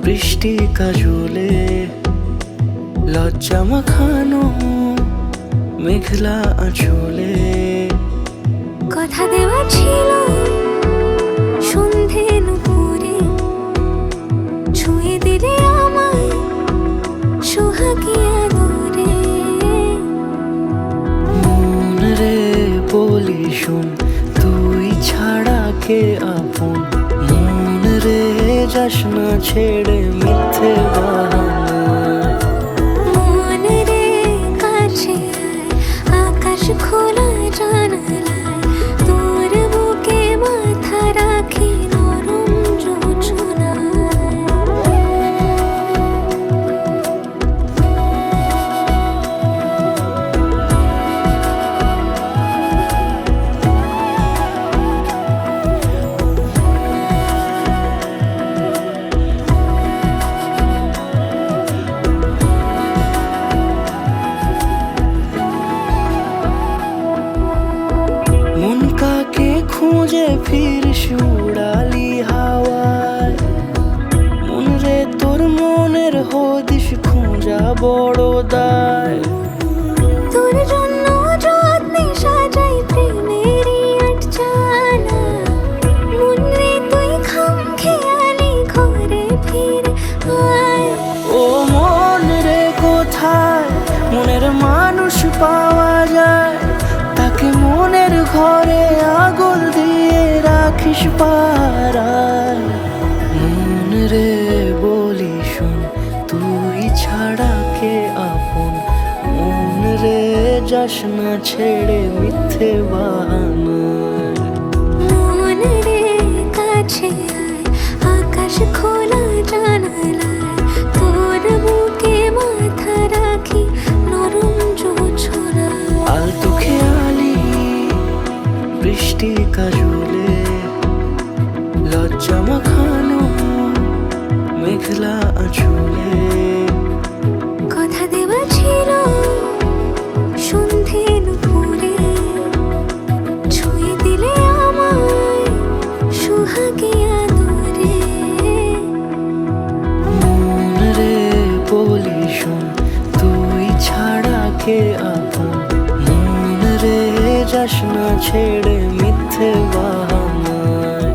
বৃষ্টি কাজলে লজ্জা মাখানো মেঘলা আঁচলে কথা দেওয়া ছিল সন্ধে নুপুরে ছুঁয়ে দিলে আমায় সোহাগী আদরে। মন রে বলি শোন তুই ছাড়া কে আপন, মন রে যাস না ছেড়ে মিথ্যে বাহানা। মন রে কাছে আয়, আকাশ খোলা জানালায় তোর বুকে মাথা রাখি নরম যোজনায়। মন কাকে খুঁজে ফিরিস উড়ালি হাওয়ায়, মন রে তোর মনের হদিস খোঁজা বড় দায়। তোর জন্য যত্নে সাজাই প্রেমেরই আটচালা, মন রে তুই খামখেয়ালি ঘরে ফিরে আয়। ও মন রে কোথায় মনের মানুষ পাওয়া যায়, তাকে মনের ঘরে আগুন দিয়ে রাখিস পাড়ায়। মন রে বলি শোন তুই ছাড়া কে আপন, মন রে যাস না ছেড়ে মিথ্যে বাহানায়। মন রে কাছে আয়, আকাশ খোলা জানালায় তোর বুকে মাথা রাখি নরম যোজনায়। আলতো খেয়ালি বৃষ্টি কাজলে লজ্জা মাখানো মেঘলা আঁচলে কথা দেওয়া ছিল সন্ধে নুপুরে ছুঁয়ে দিলে আমায় সোহাগী আদরে। মন রে বলি শোন তুই ছাড়া কে আপন, মন রে যাস না ছেড়ে মিথ্যে বাহানায়।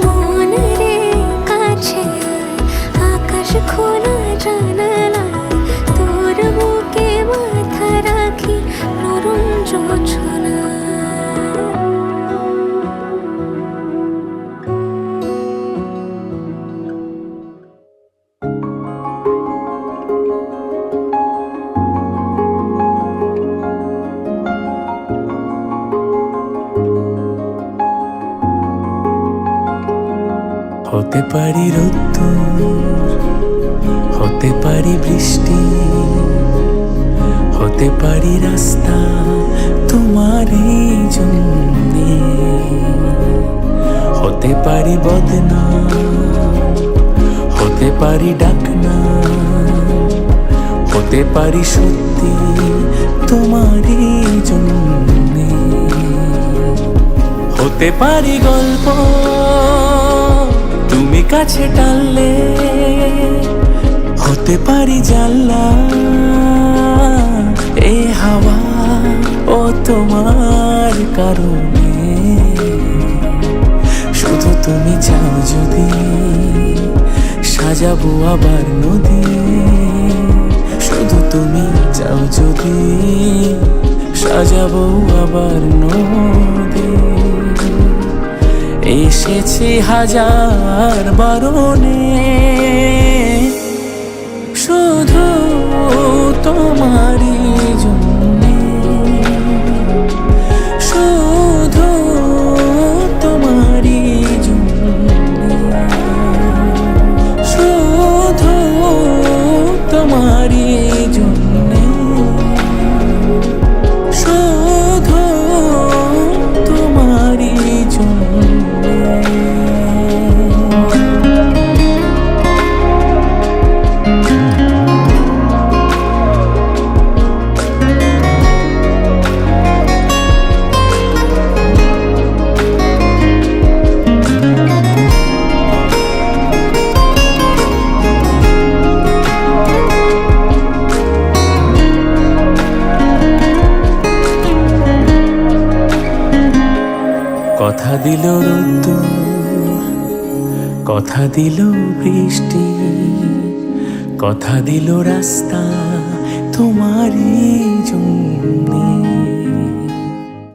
মন রে কাছে আয়, আকাশ খোলা জানালায় তোর বুকে মাথা রাখি নরম যোজনায়। হতে পারি রোদ্দুর, হতে পারি বৃষ্টি, হতে পারি রাস্তা তোমারই জন্যে, হতে পারি বদনাম, হতে পারি ডাকনা, হতে পারি সত্যি তোমারই জন্যে, হতে পারি গল্প তুমি কাছে টানলে, হতে পারি জানলা এ হাওয়া ও তোমার কারণে। শুধু তুমি চাও যদি সাজাবো আবার নদী, শুধু তুমি চাও যদি সাজাবো আবার নদী। এসেছি হাজার বারণে শুধু তোমারই জন্যে, শুধু তোমারই জন্যে, শুধু তোমারই জন্যে, শুধু তোমারই জন্যে। কথা দিল রোদ্দুর, কথা দিল বৃষ্টি, কথা দিল রাস্তা তোমারই জন্যে।